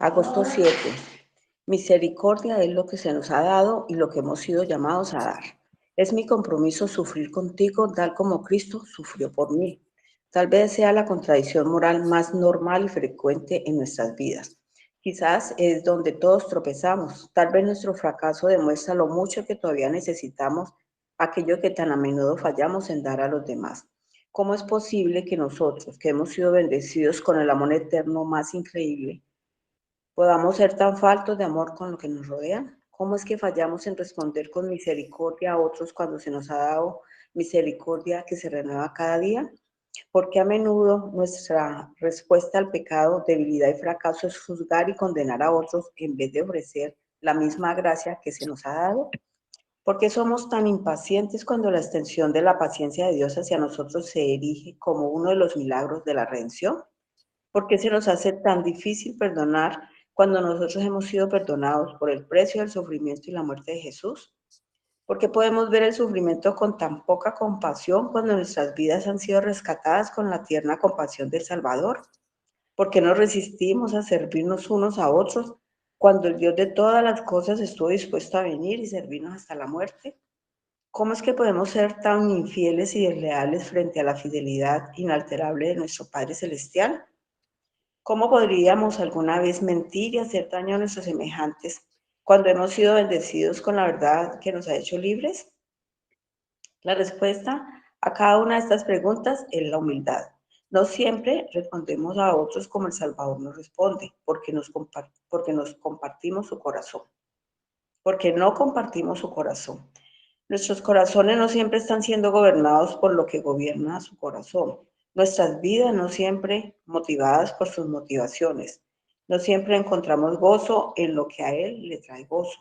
Agosto 7. Misericordia es lo que se nos ha dado y lo que hemos sido llamados a dar. Es mi compromiso sufrir contigo tal como Cristo sufrió por mí. Tal vez sea la contradicción moral más normal y frecuente en nuestras vidas. Quizás es donde todos tropezamos. Tal vez nuestro fracaso demuestra lo mucho que todavía necesitamos aquello que tan a menudo fallamos en dar a los demás. ¿Cómo es posible que nosotros, que hemos sido bendecidos con el amor eterno más increíble, podamos ser tan faltos de amor con lo que nos rodea? ¿Cómo es que fallamos en responder con misericordia a otros cuando se nos ha dado misericordia que se renueva cada día? Porque a menudo nuestra respuesta al pecado, debilidad y fracaso es juzgar y condenar a otros en vez de ofrecer la misma gracia que se nos ha dado. ¿Por qué somos tan impacientes cuando la extensión de la paciencia de Dios hacia nosotros se erige como uno de los milagros de la redención? ¿Por qué se nos hace tan difícil perdonar cuando nosotros hemos sido perdonados por el precio del sufrimiento y la muerte de Jesús? ¿Por qué podemos ver el sufrimiento con tan poca compasión cuando nuestras vidas han sido rescatadas con la tierna compasión del Salvador? ¿Por qué nos resistimos a servirnos unos a otros cuando el Dios de todas las cosas estuvo dispuesto a venir y servirnos hasta la muerte? ¿Cómo es que podemos ser tan infieles y desleales frente a la fidelidad inalterable de nuestro Padre Celestial? ¿Cómo podríamos alguna vez mentir y hacer daño a nuestros semejantes cuando hemos sido bendecidos con la verdad que nos ha hecho libres? La respuesta a cada una de estas preguntas es la humildad. No siempre respondemos a otros como el Salvador nos responde, porque nos compartimos su corazón, porque no compartimos su corazón. Nuestros corazones no siempre están siendo gobernados por lo que gobierna su corazón. Nuestras vidas no siempre motivadas por sus motivaciones. No siempre encontramos gozo en lo que a Él le trae gozo.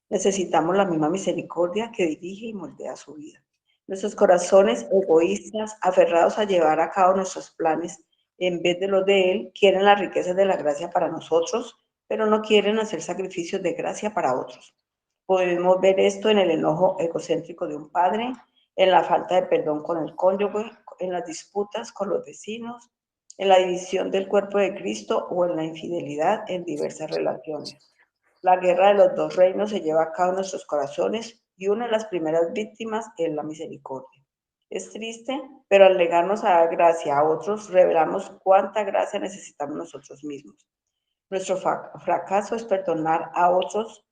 Necesitamos la misma misericordia que dirige y moldea su vida. Nuestros corazones egoístas, aferrados a llevar a cabo nuestros planes en vez de los de Él, quieren las riquezas de la gracia para nosotros, pero no quieren hacer sacrificios de gracia para otros. Podemos ver esto en el enojo egocéntrico de un padre, en la falta de perdón con el cónyuge, en las disputas con los vecinos, en la división del cuerpo de Cristo o en la infidelidad en diversas relaciones. La guerra de los dos reinos se lleva a cabo en nuestros corazones y una de las primeras víctimas es la misericordia. Es triste, pero al negarnos a dar gracia a otros, revelamos cuánta gracia necesitamos nosotros mismos. Nuestro fracaso es perdonar a otros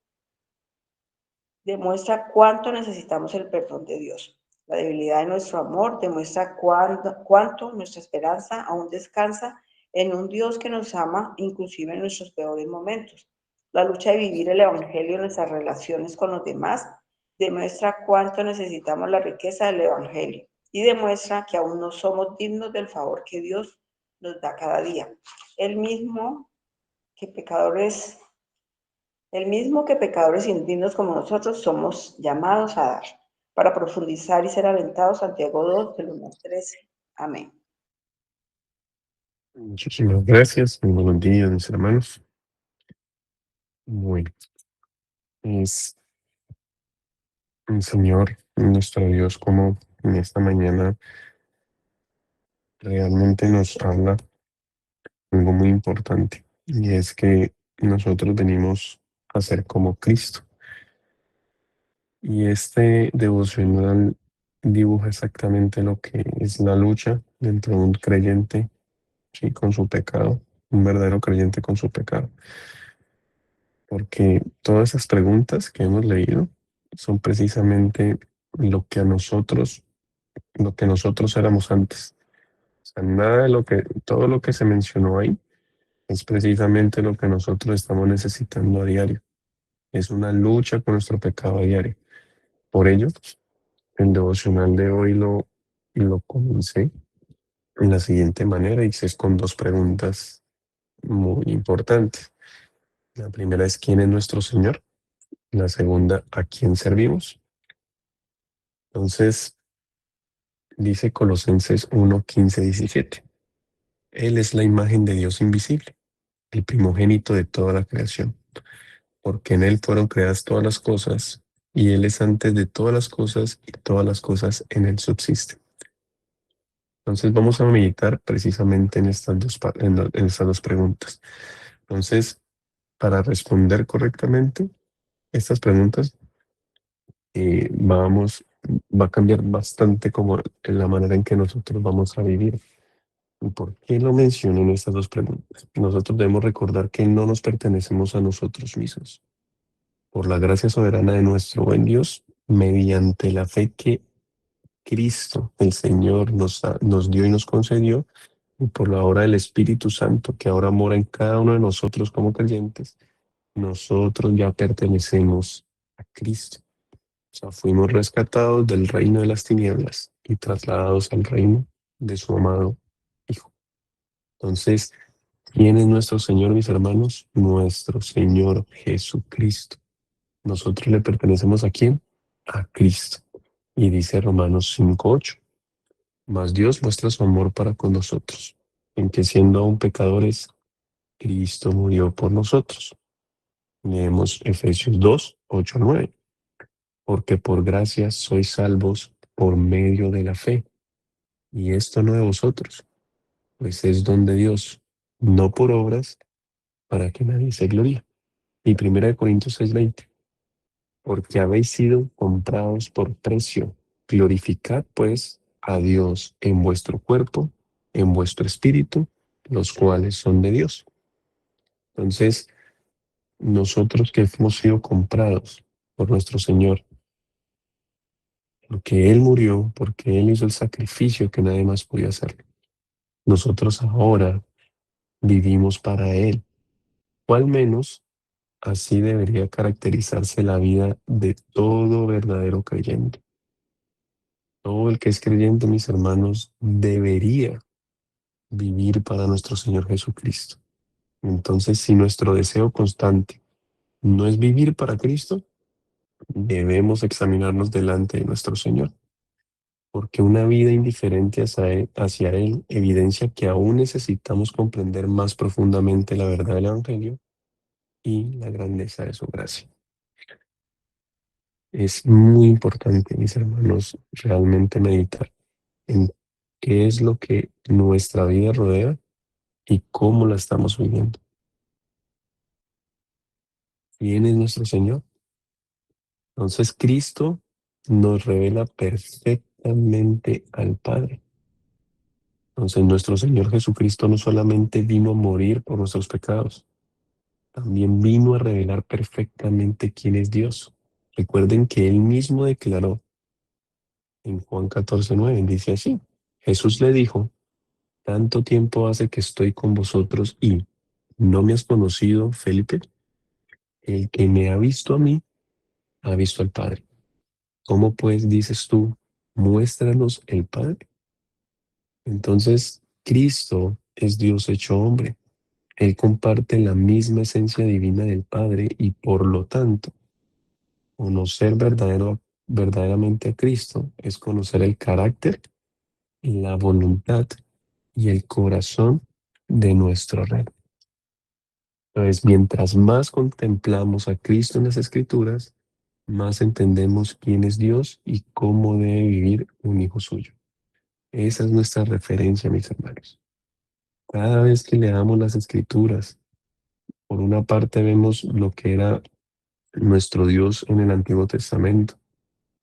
demuestra cuánto necesitamos el perdón de Dios. La debilidad de nuestro amor demuestra cuánto nuestra esperanza aún descansa en un Dios que nos ama inclusive en nuestros peores momentos. La lucha de vivir el Evangelio en nuestras relaciones con los demás demuestra cuánto necesitamos la riqueza del Evangelio y demuestra que aún no somos dignos del favor que Dios nos da cada día. El mismo que pecadores el mismo que pecadores indignos como nosotros somos llamados a dar, para profundizar y ser alentados, Santiago 2, del 1 al 13. Amén. Muchísimas gracias, muy buenos días, mis hermanos. Bueno, es el Señor, nuestro Dios, como en esta mañana realmente nos habla algo muy importante, y es que nosotros venimos a ser como Cristo. Y este devocional dibuja exactamente lo que es la lucha dentro de un creyente, sí, con su pecado, un verdadero creyente con su pecado. Porque todas esas preguntas que hemos leído son precisamente lo que a nosotros, lo que nosotros éramos antes. O sea, nada de todo lo que se mencionó ahí es precisamente lo que nosotros estamos necesitando a diario. Es una lucha con nuestro pecado a diario. Por ello, el devocional de hoy lo comencé en la siguiente manera, y es con dos preguntas muy importantes. La primera es: ¿quién es nuestro Señor? La segunda: ¿a quién servimos? Entonces, dice Colosenses 1:15-17. Él es la imagen de Dios invisible, el primogénito de toda la creación, porque en Él fueron creadas todas las cosas, y Él es antes de todas las cosas, y todas las cosas en Él subsisten. Entonces vamos a meditar precisamente en estas dos preguntas. Entonces, para responder correctamente estas preguntas, va a cambiar bastante como en la manera en que nosotros vamos a vivir. ¿Y por qué lo menciono en estas dos preguntas? Nosotros debemos recordar que no nos pertenecemos a nosotros mismos. Por la gracia soberana de nuestro buen Dios, mediante la fe que Cristo, el Señor, nos dio y nos concedió, y por la obra del Espíritu Santo que ahora mora en cada uno de nosotros como creyentes, nosotros ya pertenecemos a Cristo. O sea, fuimos rescatados del reino de las tinieblas y trasladados al reino de su amado Hijo. Entonces, ¿quién es nuestro Señor, mis hermanos? Nuestro Señor Jesucristo. Nosotros le pertenecemos ¿a quién? A Cristo. Y dice Romanos 5:8, mas Dios muestra su amor para con nosotros, en que siendo aún pecadores, Cristo murió por nosotros. Leemos Efesios 2:8-9, porque por gracia sois salvos por medio de la fe, y esto no de vosotros, pues es don de Dios, no por obras, para que nadie se gloríe. Y 1 Corintios 6:20, porque habéis sido comprados por precio. Glorificad pues a Dios en vuestro cuerpo, en vuestro espíritu, los cuales son de Dios. Entonces, nosotros que hemos sido comprados por nuestro Señor, porque Él murió, porque Él hizo el sacrificio que nadie más podía hacer, nosotros ahora vivimos para Él. O al menos así debería caracterizarse la vida de todo verdadero creyente. Todo el que es creyente, mis hermanos, debería vivir para nuestro Señor Jesucristo. Entonces, si nuestro deseo constante no es vivir para Cristo, debemos examinarnos delante de nuestro Señor, porque una vida indiferente hacia Él evidencia que aún necesitamos comprender más profundamente la verdad del Evangelio y la grandeza de su gracia. Es muy importante, mis hermanos, realmente meditar en qué es lo que nuestra vida rodea y cómo la estamos viviendo. ¿Quién es nuestro Señor? Entonces Cristo nos revela perfectamente al Padre. Entonces nuestro Señor Jesucristo no solamente vino a morir por nuestros pecados, también vino a revelar perfectamente quién es Dios. Recuerden que Él mismo declaró en Juan 14:9, dice así, Jesús le dijo, tanto tiempo hace que estoy con vosotros y ¿no me has conocido, Felipe? El que me ha visto a mí, ha visto al Padre. ¿Cómo pues dices tú, muéstranos el Padre? Entonces, Cristo es Dios hecho hombre. Él comparte la misma esencia divina del Padre y por lo tanto, conocer verdaderamente a Cristo es conocer el carácter, la voluntad y el corazón de nuestro Rey. Entonces, mientras más contemplamos a Cristo en las Escrituras, más entendemos quién es Dios y cómo debe vivir un hijo suyo. Esa es nuestra referencia, mis hermanos. Cada vez que leamos las Escrituras, por una parte vemos lo que era nuestro Dios en el Antiguo Testamento,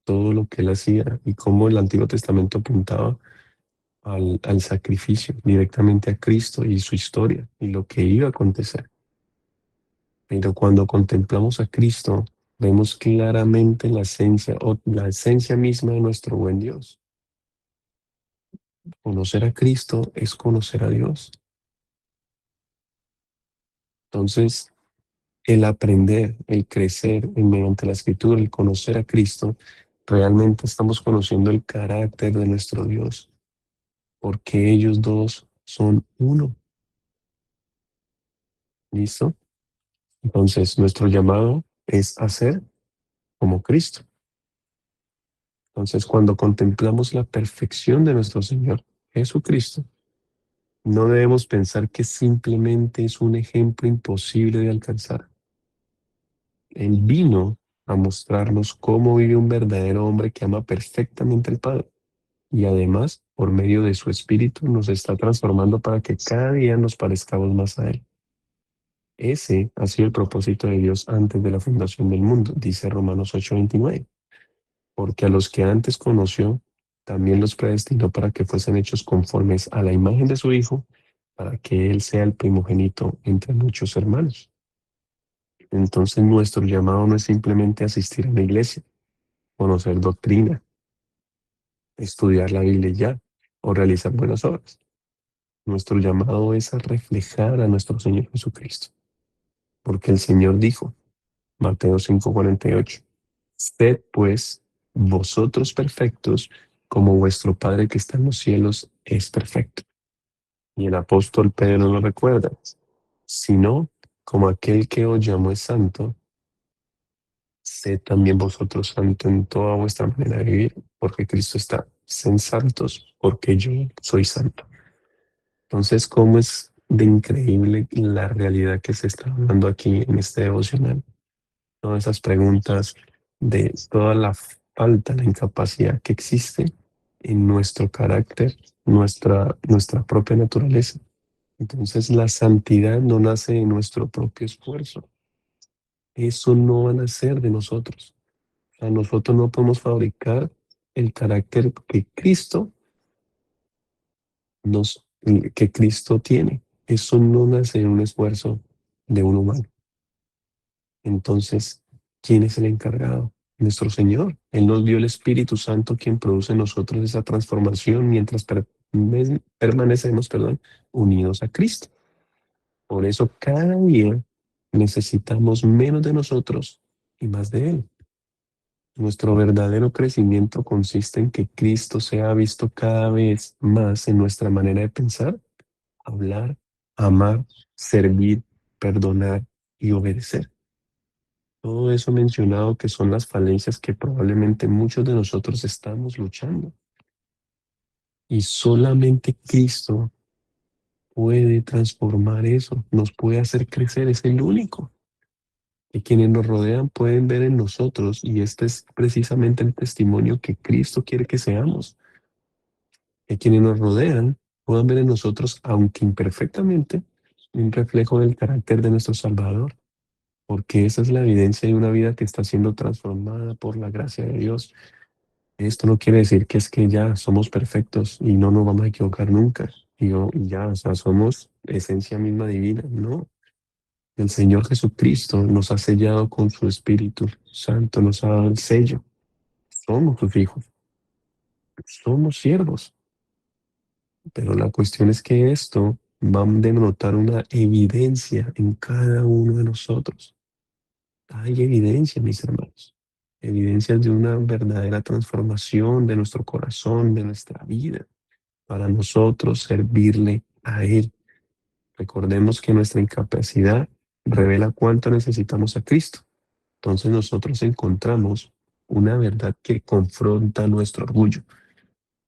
todo lo que Él hacía y cómo el Antiguo Testamento apuntaba al sacrificio directamente a Cristo y su historia y lo que iba a acontecer. Pero cuando contemplamos a Cristo, vemos claramente la esencia o la esencia misma de nuestro buen Dios. Conocer a Cristo es conocer a Dios. Entonces, el aprender, el crecer mediante la Escritura, el conocer a Cristo, realmente estamos conociendo el carácter de nuestro Dios, porque ellos dos son uno. ¿Listo? Entonces, nuestro llamado es hacer como Cristo. Entonces, cuando contemplamos la perfección de nuestro Señor Jesucristo, no debemos pensar que simplemente es un ejemplo imposible de alcanzar. Él vino a mostrarnos cómo vive un verdadero hombre que ama perfectamente al Padre. Y además, por medio de su Espíritu, nos está transformando para que cada día nos parezcamos más a Él. Ese ha sido el propósito de Dios antes de la fundación del mundo, dice Romanos 8:29. Porque a los que antes conoció, también los predestinó para que fuesen hechos conformes a la imagen de su Hijo, para que Él sea el primogénito entre muchos hermanos. Entonces nuestro llamado no es simplemente asistir a la iglesia, conocer doctrina, estudiar la Biblia y ya, o realizar buenas obras. Nuestro llamado es a reflejar a nuestro Señor Jesucristo, porque el Señor dijo, Mateo 5:48, sed pues vosotros perfectos como vuestro Padre que está en los cielos es perfecto. Y el apóstol Pedro lo recuerda, sino como aquel que os llamó es santo, sed también vosotros santo en toda vuestra manera de vivir, porque Cristo está, sed santos, porque yo soy santo. Entonces, ¿cómo es de increíble la realidad que se está hablando aquí en este devocional? Todas esas preguntas de toda la falta, la incapacidad que existe en nuestro carácter, nuestra propia naturaleza. Entonces, la santidad no nace de nuestro propio esfuerzo. Eso no va a nacer de nosotros. O sea, nosotros no podemos fabricar el carácter que Cristo tiene. Eso no nace de un esfuerzo de un humano. Entonces, ¿quién es el encargado? Nuestro Señor. Él nos dio el Espíritu Santo quien produce en nosotros esa transformación mientras permanecemos, unidos a Cristo. Por eso cada día necesitamos menos de nosotros y más de Él. Nuestro verdadero crecimiento consiste en que Cristo sea visto cada vez más en nuestra manera de pensar, hablar, amar, servir, perdonar y obedecer. Todo eso mencionado que son las falencias que probablemente muchos de nosotros estamos luchando. Y solamente Cristo puede transformar eso, nos puede hacer crecer, es el único. Y quienes nos rodean pueden ver en nosotros, y este es precisamente el testimonio que Cristo quiere que seamos. Que quienes nos rodean puedan ver en nosotros, aunque imperfectamente, un reflejo del carácter de nuestro Salvador, porque esa es la evidencia de una vida que está siendo transformada por la gracia de Dios. Esto no quiere decir que es que ya somos perfectos y no nos vamos a equivocar nunca. Y ya, o sea, somos esencia misma divina. No, el Señor Jesucristo nos ha sellado con su Espíritu Santo, nos ha dado el sello. Somos sus hijos, somos siervos. Pero la cuestión es que esto va a denotar una evidencia en cada uno de nosotros. Hay evidencia, mis hermanos. Evidencias de una verdadera transformación de nuestro corazón, de nuestra vida, para nosotros servirle a Él. Recordemos que nuestra incapacidad revela cuánto necesitamos a Cristo. Entonces nosotros encontramos una verdad que confronta nuestro orgullo.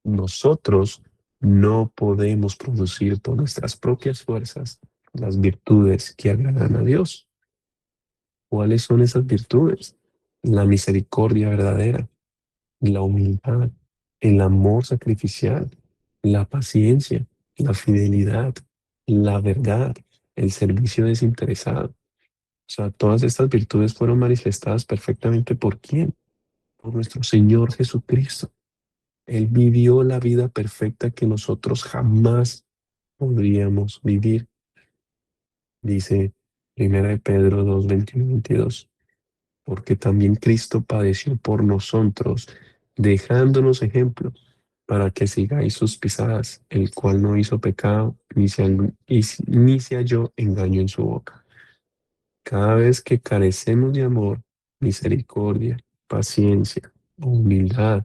Nosotros no podemos producir por nuestras propias fuerzas las virtudes que agradan a Dios. ¿Cuáles son esas virtudes? La misericordia verdadera, la humildad, el amor sacrificial, la paciencia, la fidelidad, la verdad, el servicio desinteresado. O sea, todas estas virtudes fueron manifestadas perfectamente ¿por quién? Por nuestro Señor Jesucristo. Él vivió la vida perfecta que nosotros jamás podríamos vivir, dice Primera de Pedro 2, 21 y 22. Porque también Cristo padeció por nosotros, dejándonos ejemplo para que sigáis sus pisadas, el cual no hizo pecado, ni se halló engaño en su boca. Cada vez que carecemos de amor, misericordia, paciencia, humildad,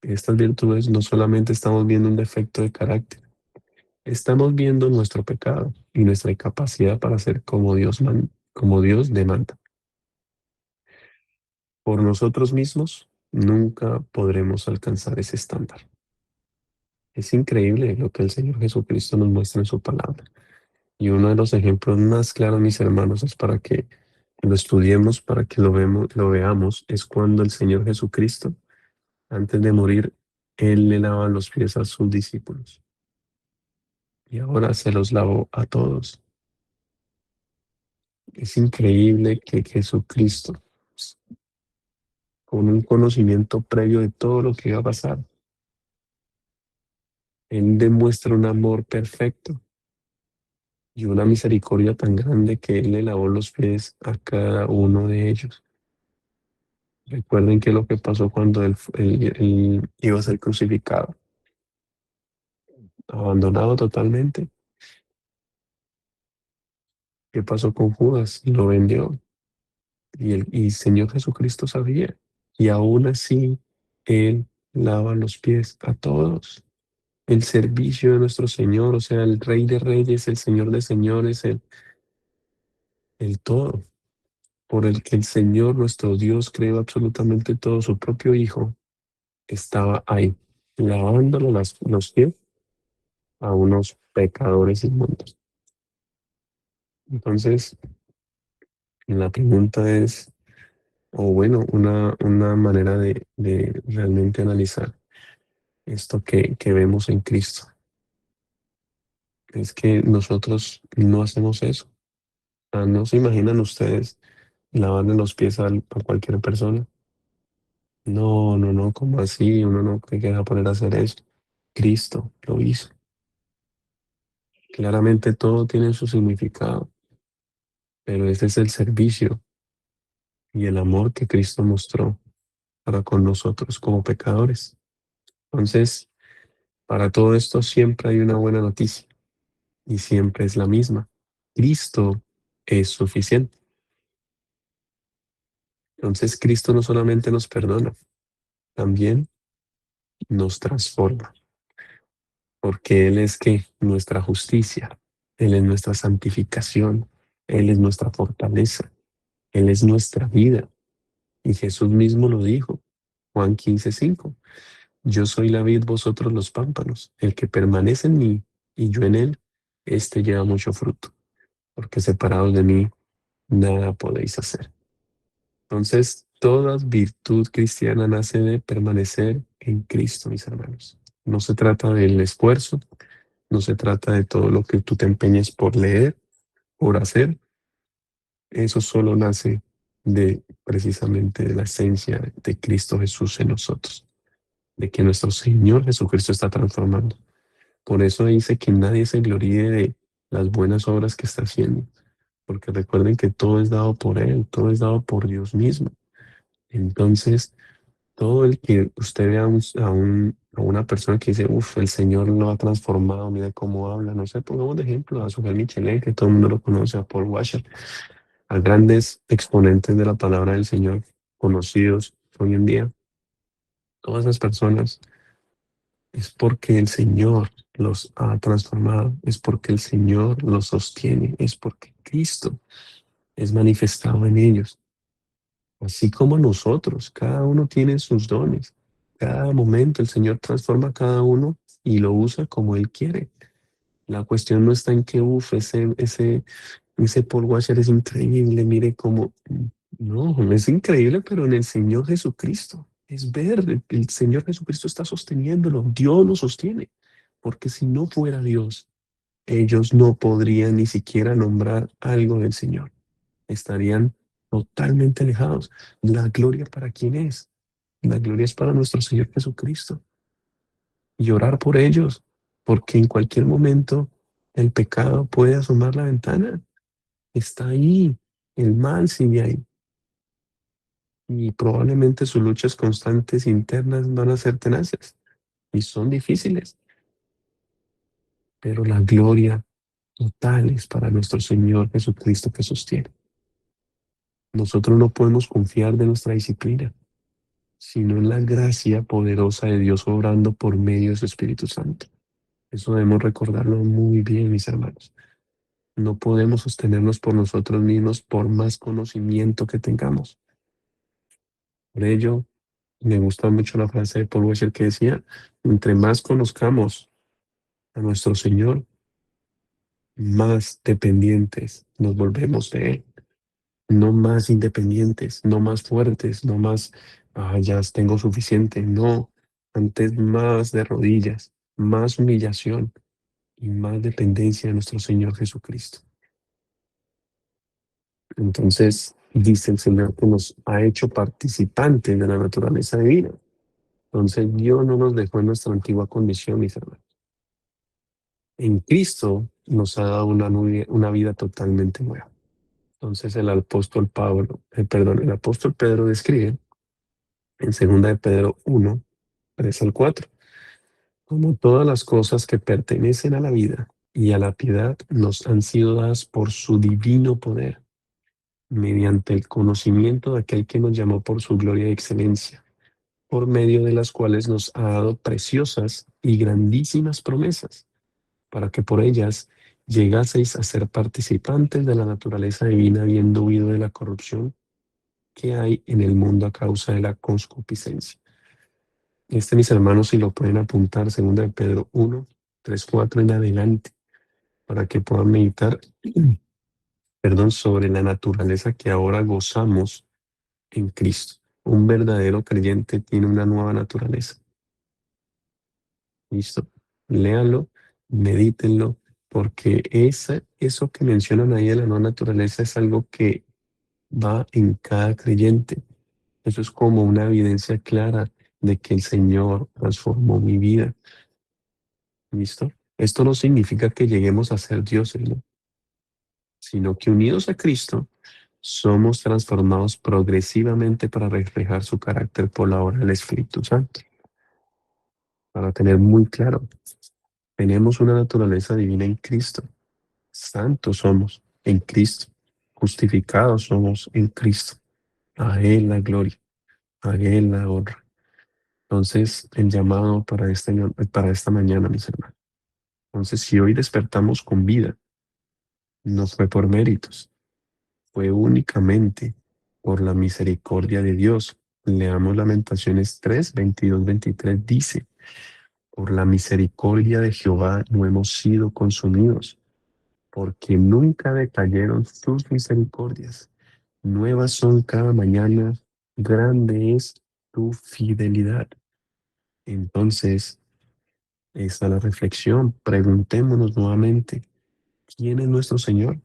estas virtudes no solamente estamos viendo un defecto de carácter, estamos viendo nuestro pecado y nuestra incapacidad para ser como Dios demanda. Por nosotros mismos nunca podremos alcanzar ese estándar. Es increíble lo que el Señor Jesucristo nos muestra en su palabra. Y uno de los ejemplos más claros, mis hermanos, es para que lo estudiemos, para que lo veamos, es cuando el Señor Jesucristo, antes de morir, Él le lava los pies a sus discípulos. Y ahora se los lavó a todos. Es increíble que Jesucristo, con un conocimiento previo de todo lo que iba a pasar, Él demuestra un amor perfecto y una misericordia tan grande que Él le lavó los pies a cada uno de ellos. Recuerden que lo que pasó cuando él iba a ser crucificado, abandonado totalmente. ¿Qué pasó con Judas? Lo vendió y Señor Jesucristo sabía. Y aún así, Él lava los pies a todos. El servicio de nuestro Señor, o sea, el Rey de Reyes, el Señor de Señores, el todo, por el que el Señor, nuestro Dios, creó absolutamente todo, su propio Hijo, estaba ahí, lavándole los pies a unos pecadores inmundos. Entonces, la pregunta es, o bueno, una manera de realmente analizar esto que vemos en Cristo, es que nosotros no hacemos eso. ¿No se imaginan ustedes lavarle los pies a cualquier persona? No, no, no, ¿cómo así? Uno no cree que va a poner a hacer eso. Cristo lo hizo. Claramente todo tiene su significado, pero ese es el servicio y el amor que Cristo mostró para con nosotros como pecadores. Entonces, para todo esto siempre hay una buena noticia y siempre es la misma. Cristo es suficiente. Entonces, Cristo no solamente nos perdona, también nos transforma, porque Él es que nuestra justicia, Él es nuestra santificación, Él es nuestra fortaleza, Él es nuestra vida. Y Jesús mismo lo dijo, Juan 15:5. Yo soy la vid, vosotros los pámpanos. El que permanece en mí y yo en él, éste lleva mucho fruto, porque separados de mí, nada podéis hacer. Entonces, toda virtud cristiana nace de permanecer en Cristo, mis hermanos. No se trata del esfuerzo, no se trata de todo lo que tú te empeñes por leer, por hacer. Eso solo nace de precisamente de la esencia de Cristo Jesús en nosotros, de que nuestro Señor Jesucristo está transformando. Por eso dice que nadie se gloríe de las buenas obras que está haciendo, porque recuerden que todo es dado por Él, todo es dado por Dios mismo. Entonces, todo el que usted vea a una persona que dice, uff, el Señor lo ha transformado, mira cómo habla, no sé, pongamos de ejemplo a Sufjan Michelet, que todo el mundo lo conoce, a Paul Washer, a grandes exponentes de la palabra del Señor, conocidos hoy en día, todas esas personas es porque el Señor los ha transformado, es porque el Señor los sostiene, es porque Cristo es manifestado en ellos. Así como nosotros, cada uno tiene sus dones. Cada momento el Señor transforma a cada uno y lo usa como Él quiere. La cuestión no está en que, uff, ese Paul Washer es increíble, mire cómo... No, es increíble, pero en el Señor Jesucristo. Es ver, el Señor Jesucristo está sosteniéndolo, Dios lo sostiene. Porque si no fuera Dios, ellos no podrían ni siquiera nombrar algo del Señor. Estarían totalmente alejados. La gloria para quién es. La gloria es para nuestro Señor Jesucristo. Y orar por ellos, porque en cualquier momento el pecado puede asomar la ventana. Está ahí, el mal sigue ahí. Y probablemente sus luchas constantes internas van a ser tenaces y son difíciles, pero la gloria total es para nuestro Señor Jesucristo que sostiene. Nosotros no podemos confiar de nuestra disciplina, sino en la gracia poderosa de Dios obrando por medio de su Espíritu Santo. Eso debemos recordarlo muy bien, mis hermanos. No podemos sostenernos por nosotros mismos por más conocimiento que tengamos. Por ello, me gusta mucho la frase de Paul Washer que decía, entre más conozcamos a nuestro Señor, más dependientes nos volvemos de Él. No más independientes, no más fuertes, no más, ya tengo suficiente, no, antes más de rodillas, más humillación y más dependencia de nuestro Señor Jesucristo. Entonces, dice el Señor que nos ha hecho participantes de la naturaleza divina. Entonces, Dios no nos dejó en nuestra antigua condición, mis hermanos. En Cristo nos ha dado una vida totalmente nueva. Entonces, el apóstol Pedro describe en 2 de Pedro 1, 3 al 4, como todas las cosas que pertenecen a la vida y a la piedad nos han sido dadas por su divino poder, mediante el conocimiento de aquel que nos llamó por su gloria y excelencia, por medio de las cuales nos ha dado preciosas y grandísimas promesas, para que por ellas llegaseis a ser participantes de la naturaleza divina, habiendo huido de la corrupción que hay en el mundo a causa de la concupiscencia. Mis hermanos, si lo pueden apuntar, 2 de Pedro 1, 3, 4 en adelante, para que puedan meditar, perdón, sobre la naturaleza que ahora gozamos en Cristo. Un verdadero creyente tiene una nueva naturaleza. ¿Listo? Léanlo, medítenlo, porque eso que mencionan ahí de la nueva naturaleza es algo que va en cada creyente. Eso es como una evidencia clara de que el Señor transformó mi vida. ¿Listo? Esto no significa que lleguemos a ser dioses, ¿no? Sino que unidos a Cristo, somos transformados progresivamente para reflejar su carácter por la obra del Espíritu Santo. Para tener muy claro, tenemos una naturaleza divina en Cristo. Santos somos en Cristo. Justificados somos en Cristo. A Él la gloria, a Él la honra. Entonces, el llamado para esta mañana, mis hermanos. Entonces, si hoy despertamos con vida, no fue por méritos, fue únicamente por la misericordia de Dios. Leamos Lamentaciones 3, 22, 23, dice, por la misericordia de Jehová no hemos sido consumidos, porque nunca decayeron sus misericordias. Nuevas son cada mañana, grande es tu fidelidad. Entonces, esta es la reflexión. Preguntémonos nuevamente, ¿quién es nuestro Señor?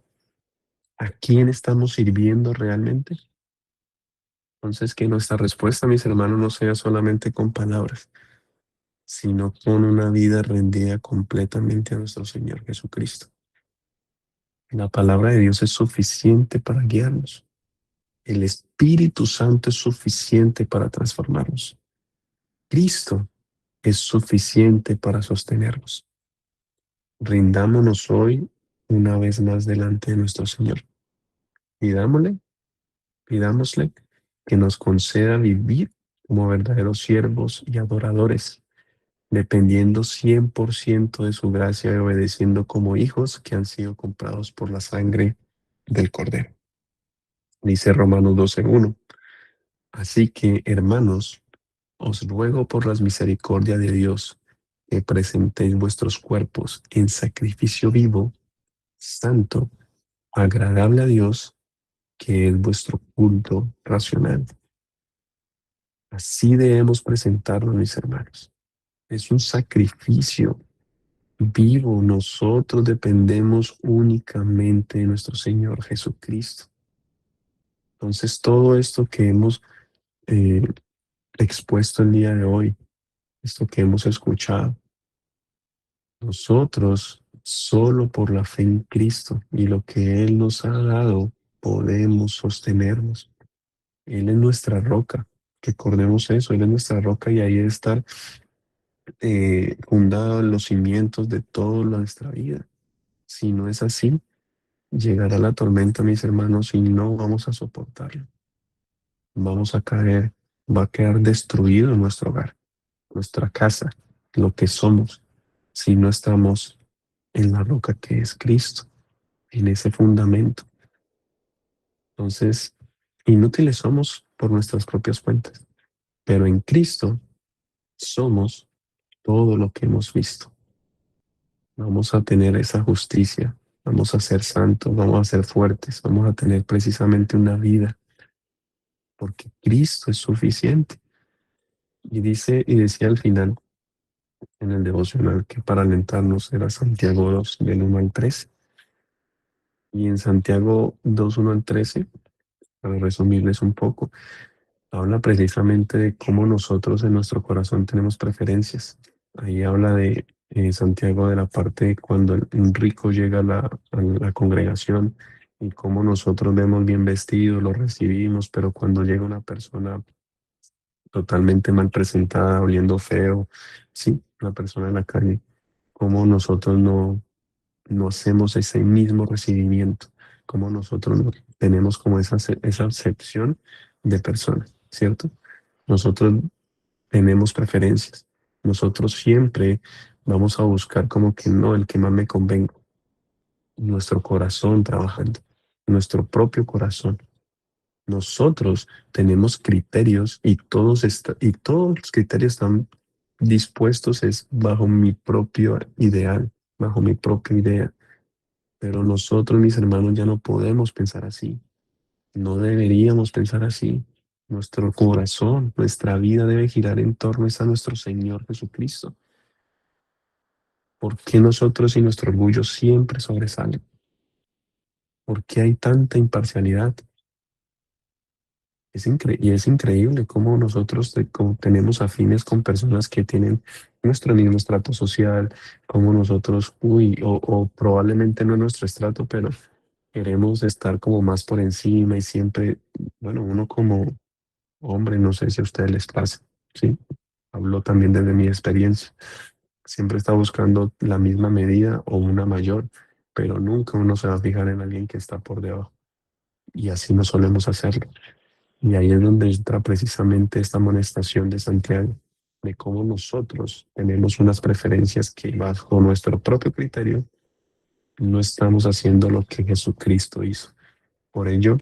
¿A quién estamos sirviendo realmente? Entonces, que nuestra respuesta, mis hermanos, no sea solamente con palabras, sino con una vida rendida completamente a nuestro Señor Jesucristo. La palabra de Dios es suficiente para guiarnos. El Espíritu Santo es suficiente para transformarnos. Cristo es suficiente para sostenernos. Rindámonos hoy una vez más delante de nuestro Señor. Pidámosle, pidámosle que nos conceda vivir como verdaderos siervos y adoradores, dependiendo 100% de su gracia y obedeciendo como hijos que han sido comprados por la sangre del Cordero. Dice Romanos 12:1. Así que, hermanos, os ruego por las misericordias de Dios que presentéis vuestros cuerpos en sacrificio vivo, santo, agradable a Dios, que es vuestro culto racional. Así debemos presentarlo, mis hermanos. Es un sacrificio vivo. Nosotros dependemos únicamente de nuestro Señor Jesucristo. Entonces, todo esto que hemos eh, expuesto el día de hoy, esto que hemos escuchado, nosotros solo por la fe en Cristo y lo que Él nos ha dado, podemos sostenernos. Él es nuestra roca. Recordemos eso, Él es nuestra roca y ahí debe estar fundado en los cimientos de toda nuestra vida. Si no es así, llegará la tormenta, mis hermanos, y no vamos a soportarlo. Vamos a caer, va a quedar destruido nuestro hogar, nuestra casa, lo que somos, si no estamos en la roca que es Cristo, en ese fundamento. Entonces, inútiles somos por nuestras propias cuentas, pero en Cristo somos todo lo que hemos visto. Vamos a tener esa justicia, vamos a ser santos, vamos a ser fuertes, vamos a tener precisamente una vida, porque Cristo es suficiente. Y decía al final, en el devocional, que para alentarnos era Santiago 2, del 1 al 3, Y en Santiago 2:1 al 13, para resumirles un poco, habla precisamente de cómo nosotros en nuestro corazón tenemos preferencias. Ahí habla de Santiago de la parte de cuando un rico llega a la congregación y cómo nosotros vemos bien vestido, lo recibimos, pero cuando llega una persona totalmente mal presentada, oliendo feo, sí, una persona en la calle, cómo nosotros no hacemos ese mismo recibimiento, cómo nosotros no tenemos como esa acepción de persona, ¿cierto? Nosotros tenemos preferencias. Nosotros siempre vamos a buscar como que no, el que más me convenga. Nuestro corazón trabajando, nuestro propio corazón. Nosotros tenemos criterios y y todos los criterios están dispuestos es bajo mi propio ideal, bajo mi propia idea. Pero nosotros, mis hermanos, ya no podemos pensar así. No deberíamos pensar así. Nuestro corazón, nuestra vida debe girar en torno a nuestro Señor Jesucristo. ¿Por qué nosotros y nuestro orgullo siempre sobresalen? ¿Por qué hay tanta imparcialidad? Y es increíble cómo nosotros cómo tenemos afines con personas que tienen nuestro mismo estrato social, como nosotros, o probablemente no nuestro estrato, pero queremos estar como más por encima y siempre, bueno, uno como hombre, no sé si a ustedes les pasa, ¿sí? Hablo también desde mi experiencia. Siempre está buscando la misma medida o una mayor, pero nunca uno se va a fijar en alguien que está por debajo. Y así no solemos hacerlo. Y ahí es donde entra precisamente esta amonestación de Santiago, de cómo nosotros tenemos unas preferencias que bajo nuestro propio criterio no estamos haciendo lo que Jesucristo hizo. Por ello,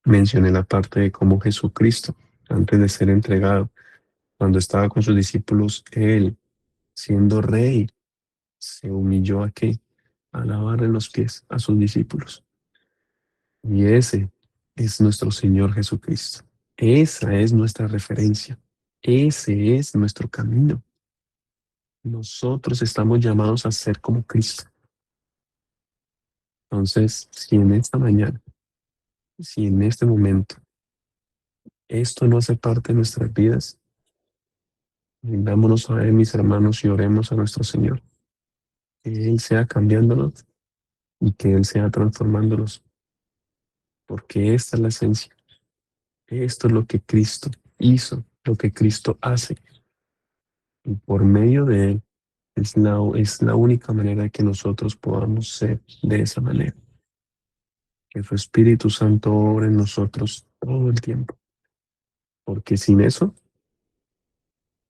mencioné la parte de cómo Jesucristo, antes de ser entregado, cuando estaba con sus discípulos, él, siendo rey, se humilló a qué? A lavarle los pies a sus discípulos. Y ese es nuestro Señor Jesucristo. Esa es nuestra referencia. Ese es nuestro camino. Nosotros estamos llamados a ser como Cristo. Entonces, si en esta mañana, si en este momento esto no hace parte de nuestras vidas, rindámonos a Él, mis hermanos, y oremos a nuestro Señor. Que Él sea cambiándonos y que Él sea transformándonos, porque esta es la esencia. Esto es lo que Cristo hizo, lo que Cristo hace. Y por medio de Él es la única manera de que nosotros podamos ser de esa manera. Que su Espíritu Santo obre en nosotros todo el tiempo. Porque sin eso,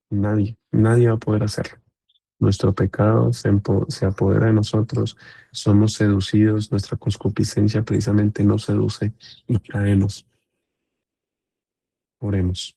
nadie va a poder hacerlo. Nuestro pecado se apodera de nosotros, somos seducidos, nuestra concupiscencia precisamente nos seduce y caemos. Oremos.